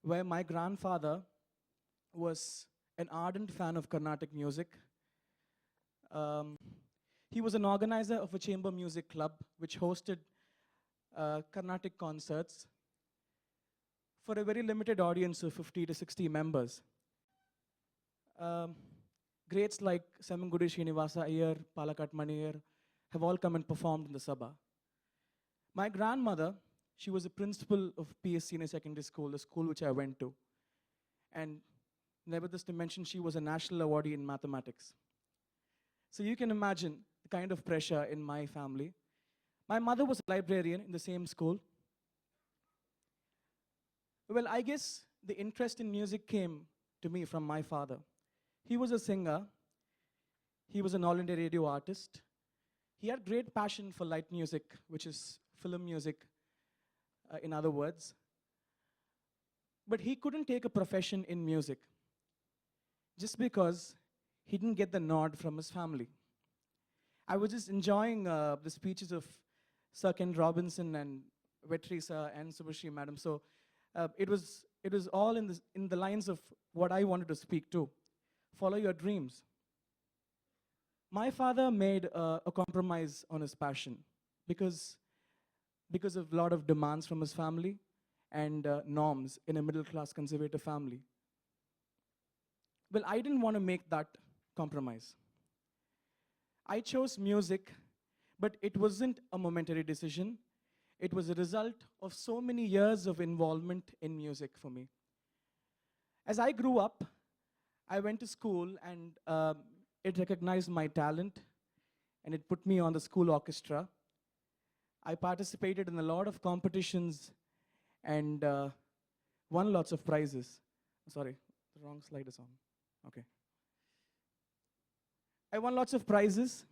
where my grandfather was an ardent fan of Carnatic music. Um, he was an organizer of a chamber music club which hosted Carnatic concerts for a very limited audience of 50 to 60 members. Um, Greats like Semangudi Srinivasa Iyer, Palakat Maniyar have all come and performed in the Sabha. My grandmother, she was a principal of P.S. Senior Secondary School, the school which I went to. And nevertheless to mention, she was a national awardee in mathematics. So you can imagine the kind of pressure in my family. My mother was a librarian in the same school. Well, I guess the interest in music came to me from my father. He was a singer. He was an All India radio artist. He had great passion for light music, which is film music, in other words. But he couldn't take a profession in music just because he didn't get the nod from his family. I was just enjoying the speeches of Sir Ken Robinson and Vetri sir and Subhashri madam. So it was all in the lines of what I wanted to speak to. Follow your dreams. My father made a compromise on his passion because of a lot of demands from his family and norms in a middle-class conservative family. Well, I didn't want to make that compromise. I chose music, but it wasn't a momentary decision. It was a result of so many years of involvement in music for me. As I grew up, I went to school and it recognized my talent and it put me on the school orchestra. I participated in a lot of competitions and won lots of prizes. Sorry, the wrong slide is on. Okay. I won lots of prizes.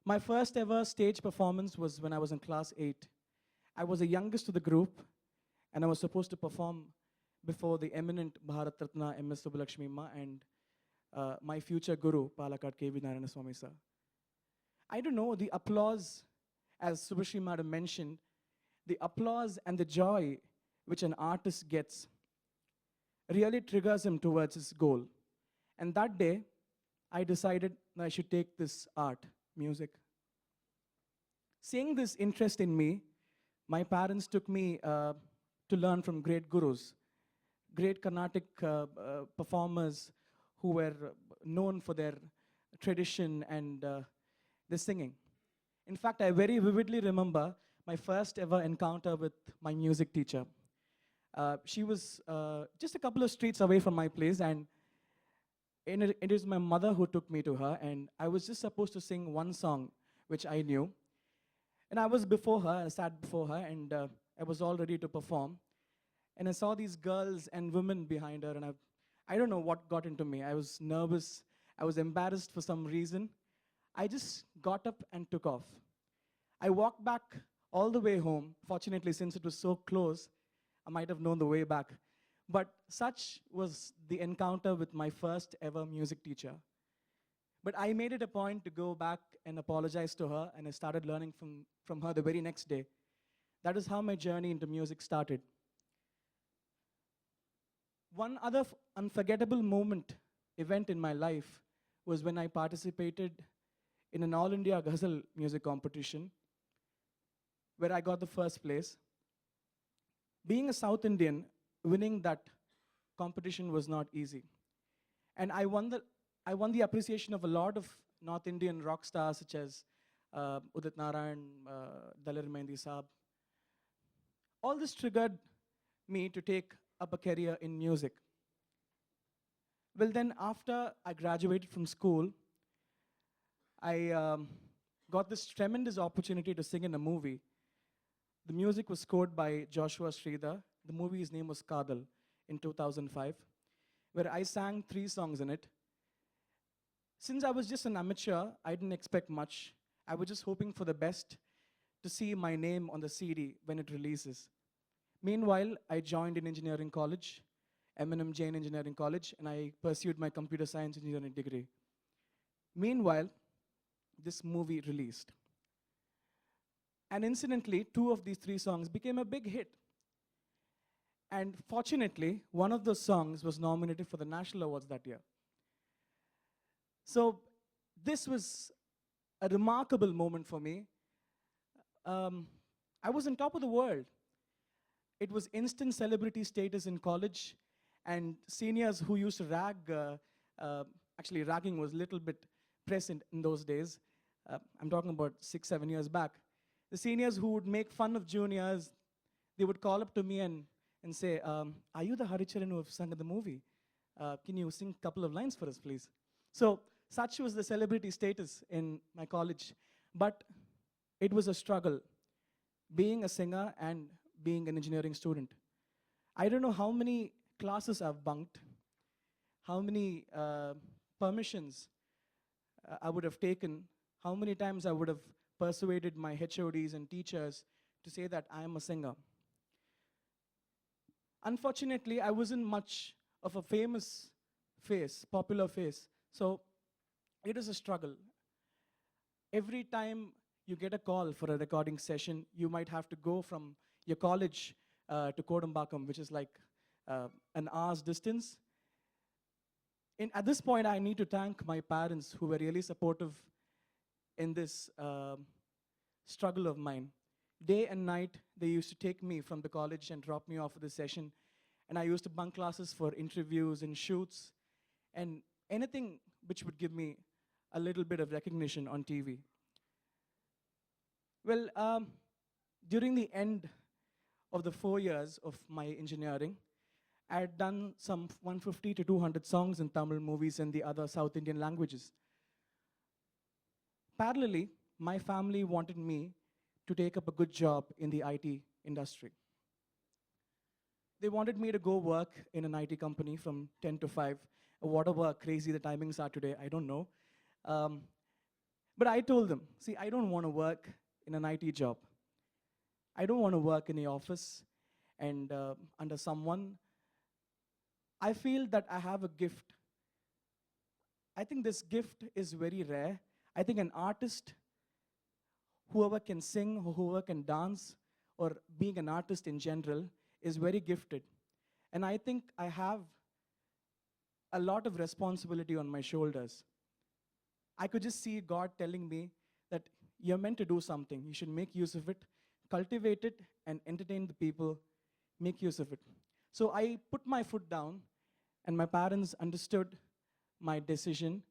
My first ever stage performance was when I was in class 8. I was the youngest of the group and I was supposed to perform before the eminent Bharat Ratna M.S. Subbulakshmi Ma and my future guru, Bala Kala Ratna sir. I don't know, the applause, as Subhashri madam mentioned, the applause and the joy which an artist gets really triggers him towards his goal. And that day, I decided that I should take this art, music. Seeing this interest in me, my parents took me to learn from great gurus, great Carnatic performers who were known for their tradition and their singing. In fact, I very vividly remember my first ever encounter with my music teacher. She was just a couple of streets away from my place, and it was my mother who took me to her, and I was just supposed to sing one song, which I knew. And I was before her, I sat before her, and I was all ready to perform. And I saw these girls and women behind her, and I don't know what got into me. I was nervous, I was embarrassed for some reason. I just got up and took off. I walked back all the way home. Fortunately, since it was so close, I might have known the way back. But such was the encounter with my first ever music teacher. But I made it a point to go back and apologize to her, and I started learning from her the very next day. That is how my journey into music started. One other unforgettable event in my life was when I participated in an All India Ghazal music competition where I got the first place. Being a South Indian, winning that competition was not easy. And I won the appreciation of a lot of North Indian rock stars such as Udit Narayan, Dalir Mehendi Saab. All this triggered me to take up a career in music. Well, then after I graduated from school, I got this tremendous opportunity to sing in a movie. The music was scored by Joshua Shridhar. The movie's name was Kaadal in 2005, where I sang 3 songs in it. Since I was just an amateur, I didn't expect much. I was just hoping for the best to see my name on the CD when it releases. Meanwhile, I joined in engineering college, M&M Jain Engineering College, and I pursued my computer science engineering degree. Meanwhile, this movie released. And incidentally, 2 of these 3 songs became a big hit. And fortunately, one of those songs was nominated for the national awards that year. So this was a remarkable moment for me. I was on top of the world. It was instant celebrity status in college, and seniors who used to rag, actually ragging was a little bit present in those days. I'm talking about 6, 7 years back. The seniors who would make fun of juniors, they would call up to me and say, are you the Haricharan who have sung in the movie? Can you sing a couple of lines for us, please? So such was the celebrity status in my college. But it was a struggle, being a singer and being an engineering student. I don't know how many classes I've bunked, how many permissions I would have taken, how many times I would have persuaded my HODs and teachers to say that I am a singer. Unfortunately, I wasn't much of a famous face, popular face, so it is a struggle. Every time you get a call for a recording session, you might have to go from your college to Kodambakam, which is like an hour's distance. At this point, I need to thank my parents who were really supportive in this struggle of mine. Day and night, they used to take me from the college and drop me off for the session. And I used to bunk classes for interviews and shoots and anything which would give me a little bit of recognition on TV. Well, during the end of the 4 years of my engineering, I had done some 150 to 200 songs in Tamil movies and the other South Indian languages. Parallelly, my family wanted me to take up a good job in the IT industry. They wanted me to go work in an IT company from 10 to 5, whatever crazy the timings are today, I don't know. But I told them, see, I don't want to work in an IT job. I don't want to work in the office and under someone. I feel that I have a gift. I think this gift is very rare. I think an artist, whoever can sing, or whoever can dance, or being an artist in general, is very gifted. And I think I have a lot of responsibility on my shoulders. I could just see God telling me that you're meant to do something. You should make use of it, cultivate it, and entertain the people, make use of it. So I put my foot down, and my parents understood my decision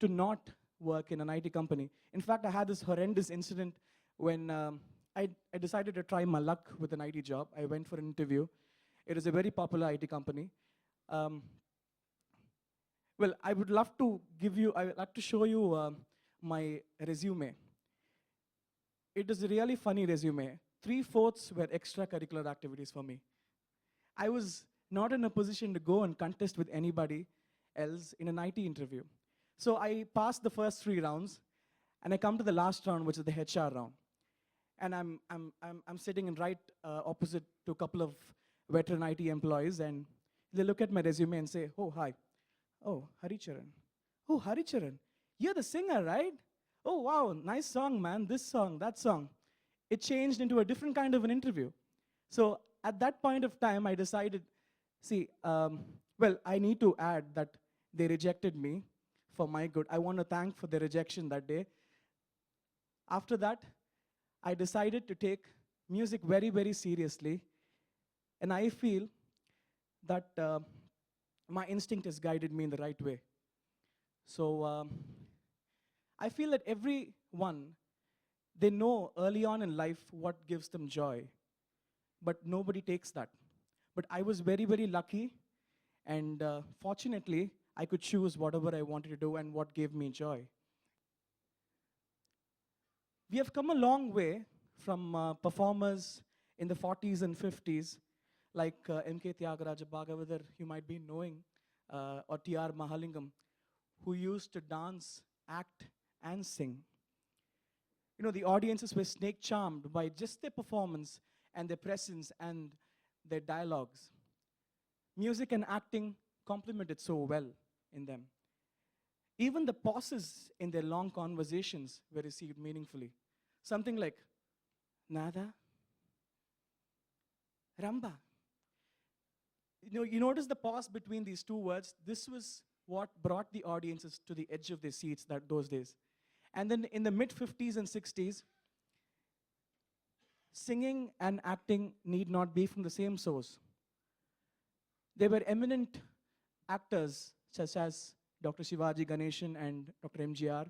to not work in an IT company. In fact, I had this horrendous incident when I decided to try my luck with an IT job. I went for an interview. It is a very popular IT company. Well, I would love to show you my resume. It is a really funny resume. 3/4 were extracurricular activities for me. I was not in a position to go and contest with anybody else in an IT interview. So I passed the first 3 rounds, and I come to the last round, which is the HR round. And I'm sitting in right opposite to a couple of veteran IT employees, and they look at my resume and say, oh, hi. Oh, Haricharan. Oh, Haricharan. You're the singer, right? Oh, wow, nice song, man. This song, that song. It changed into a different kind of an interview. So at that point of time, I decided, see, well, I need to add that they rejected me for my good. I want to thank for the rejection that day. After that, I decided to take music very, very seriously. And I feel that my instinct has guided me in the right way. So I feel that everyone, they know early on in life what gives them joy, but nobody takes that. But I was very, very lucky, and fortunately, I could choose whatever I wanted to do and what gave me joy. We have come a long way from performers in the 40s and 50s, like M.K. Tyagaraja Bhagavathar, you might be knowing, or T.R. Mahalingam, who used to dance, act, and sing. You know, the audiences were snake charmed by just their performance and their presence and their dialogues. Music and acting complemented so well in them. Even the pauses in their long conversations were received meaningfully. Something like, Nada, Ramba, You notice the pause between these two words. This was what brought the audiences to the edge of their seats those days. And then in the mid-50s and 60s, singing and acting need not be from the same source. There were eminent actors such as Dr. Shivaji Ganeshan and Dr. MGR,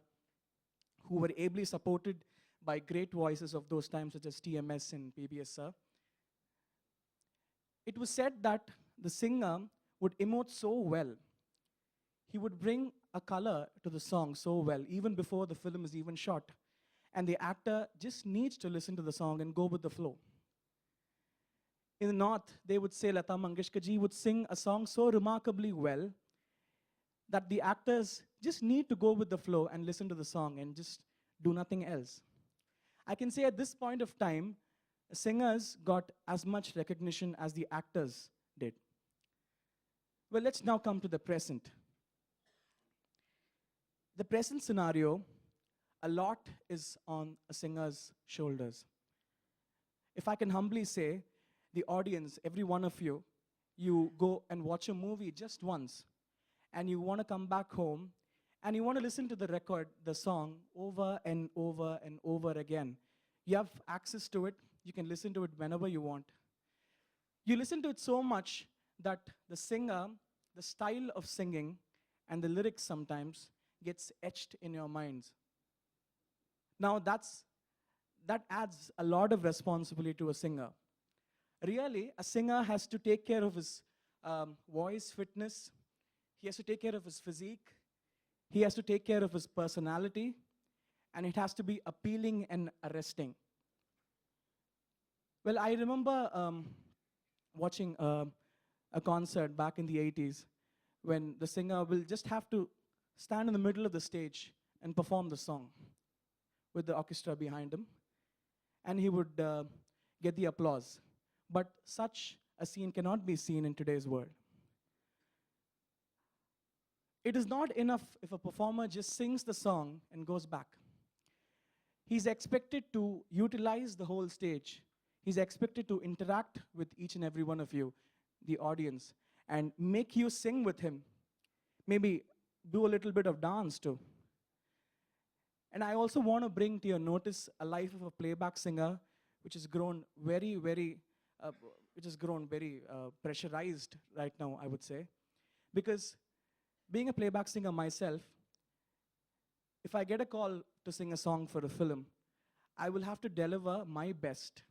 who were ably supported by great voices of those times such as TMS and PBS Sir. It was said that the singer would emote so well. He would bring a color to the song so well, even before the film is even shot. And the actor just needs to listen to the song and go with the flow. In the North, they would say Lata Mangeshkar ji would sing a song so remarkably well that the actors just need to go with the flow and listen to the song and just do nothing else. I can say at this point of time, singers got as much recognition as the actors did. Well, let's now come to the present. The present scenario, a lot is on a singer's shoulders. If I can humbly say, the audience, every one of you, you go and watch a movie just once, and you want to come back home, and you want to listen to the record, the song, over and over and over again. You have access to it. You can listen to it whenever you want. You listen to it so much that the singer, the style of singing, and the lyrics sometimes gets etched in your minds. Now that adds a lot of responsibility to a singer. Really, a singer has to take care of his voice fitness. He has to take care of his physique. He has to take care of his personality. And it has to be appealing and arresting. Well, I remember watching a concert back in the 80s when the singer will just have to stand in the middle of the stage and perform the song with the orchestra behind him. And he would get the applause. But such a scene cannot be seen in today's world. It is not enough if a performer just sings the song and goes back. He's expected to utilize the whole stage. He's expected to interact with each and every one of you, the audience, and make you sing with him. Maybe do a little bit of dance too. And I also want to bring to your notice a life of a playback singer, which has grown very pressurized right now, I would say. Because being a playback singer myself, if I get a call to sing a song for a film, I will have to deliver my best,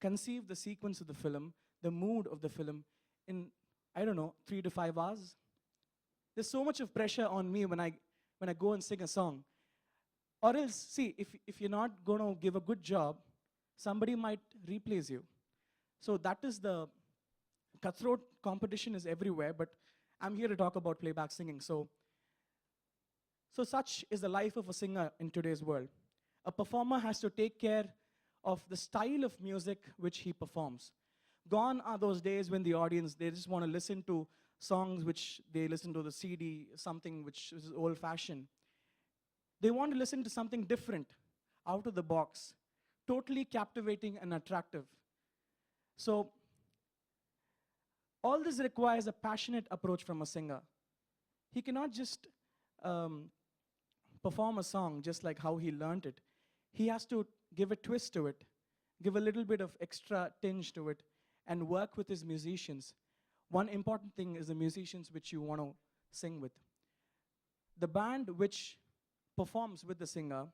conceive the sequence of the film, the mood of the film in, 3 to 5 hours. There's so much of pressure on me when I go and sing a song. Or else, see, if you're not going to give a good job, somebody might replace you. So that is the cutthroat competition is everywhere, but I'm here to talk about playback singing. So such is the life of a singer in today's world. A performer has to take care of the style of music which he performs. Gone are those days when the audience, they just want to listen to songs which they listen to the CD, something which is old-fashioned. They want to listen to something different, out of the box, totally captivating and attractive. So all this requires a passionate approach from a singer. He cannot just perform a song just like how he learned it. He has to give a twist to it, give a little bit of extra tinge to it, and work with his musicians. One important thing is the musicians which you want to sing with. The band which performs with the singer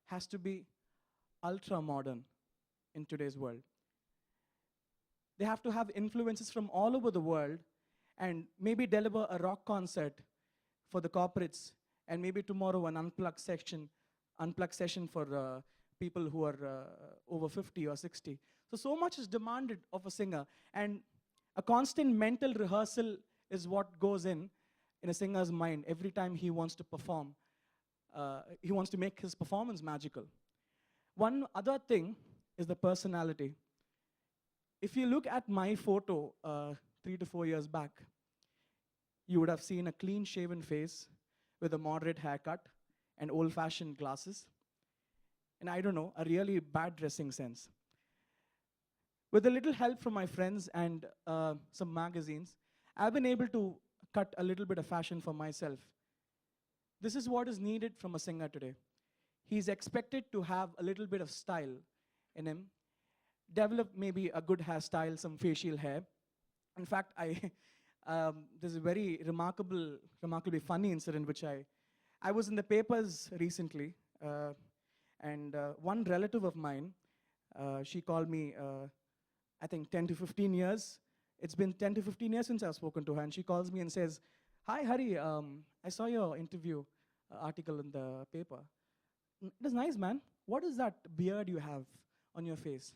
has to be ultra modern in today's world. They have to have influences from all over the world and maybe deliver a rock concert for the corporates and maybe tomorrow an unplugged session for people who are over 50 or 60. So much is demanded of a singer, and a constant mental rehearsal is what goes in a singer's mind every time he wants to perform. He wants to make his performance magical. One other thing is the personality. If you look at my photo 3 to 4 years back, you would have seen a clean-shaven face with a moderate haircut and old-fashioned glasses. And a really bad dressing sense. With a little help from my friends and some magazines, I've been able to cut a little bit of fashion for myself. This is what is needed from a singer today. He's expected to have a little bit of style in him, develop maybe a good hairstyle, some facial hair. In fact, there's a very remarkably funny incident which I was in the papers recently, and one relative of mine, she called me, I think 10 to 15 years. It's been 10 to 15 years since I've spoken to her, and she calls me and says, "Hi, Hari, I saw your interview article in the paper. It is nice, man. What is that beard you have on your face?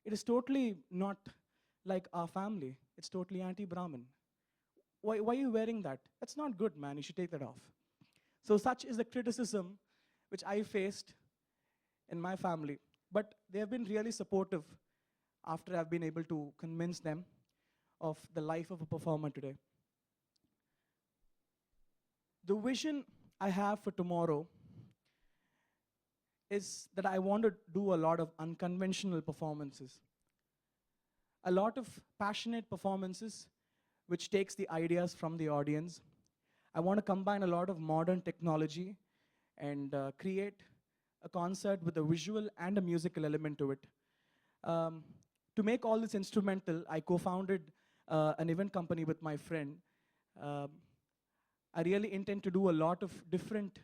It is totally not like our family. It's totally anti-Brahmin. Why are you wearing that? That's not good, man. You should take that off." So such is the criticism which I faced in my family. But they have been really supportive after I've been able to convince them of the life of a performer today. The vision I have for tomorrow is that I want to do a lot of unconventional performances. A lot of passionate performances which takes the ideas from the audience. I want to combine a lot of modern technology and create a concert with a visual and a musical element to it. To make all this instrumental, I co-founded an event company with my friend. I really intend to do a lot of different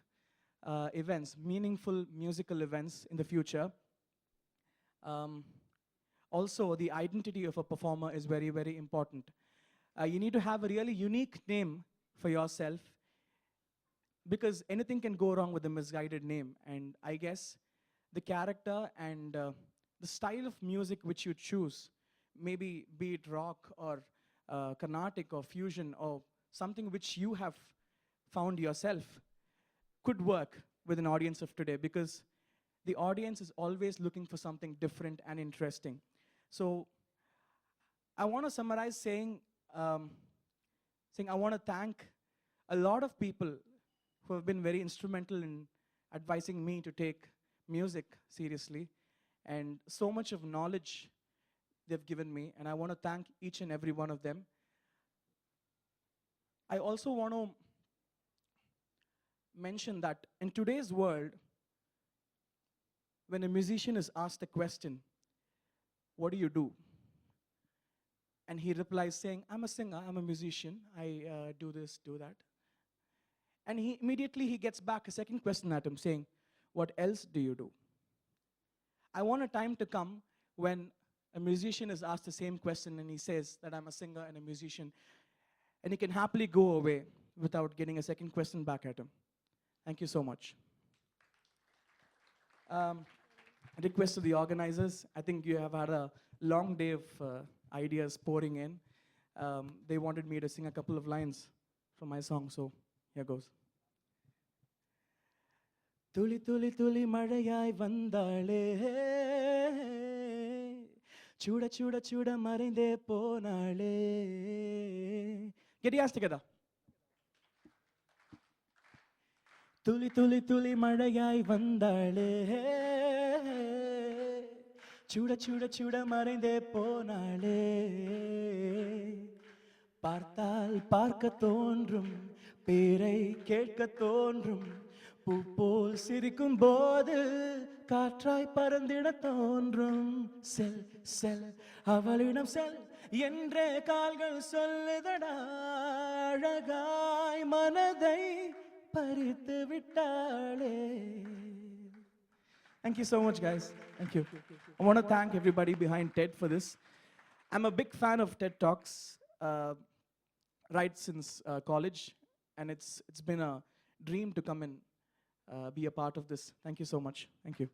events, meaningful musical events in the future. Also, the identity of a performer is very, very important. You need to have a really unique name for yourself, because anything can go wrong with a misguided name. And I guess the character and the style of music which you choose, maybe be it rock or Carnatic or fusion or something which you have found yourself, could work with an audience of today, because the audience is always looking for something different and interesting. So I want to summarize saying I want to thank a lot of people who have been very instrumental in advising me to take music seriously, and so much of knowledge they've given me, and I want to thank each and every one of them. I also want to mention that in today's world, when a musician is asked a question, "What do you do?" and he replies saying, "I'm a singer, I'm a musician, I do this, do that." And immediately he gets back a second question at him saying, "What else do you do?" I want a time to come when a musician is asked the same question and he says that I'm a singer and a musician, and he can happily go away without getting a second question back at him. Thank you so much. A request to the organizers. I think you have had a long day of ideas pouring in. They wanted me to sing a couple of lines from my song, so here goes. Tuli tuli tuli madayai vandale, chuda chuda chuda marinde ponale. Get your hands together. Tuli tuli tuli madayai vandale, chuda chuda chuda marinde ponale. பார்த்தால் பார்க்க தோன்றும், பேரை கேட்க தோன்றும், பூ போல் சிரிக்கும் போது காற்றாய் பறந்திட தோன்றும். செல் செல் அவளிடம் செல் என்றே கால்கள் சொல்லுதடா, அழகாய் மனதை பறித்து விட்டாளே. Thank you so much, guys. Thank you. I want to thank everybody behind TED for this. I'm a big fan of TED Talks right since college, and it's been a dream to come and be a part of this. Thank you so much. Thank you.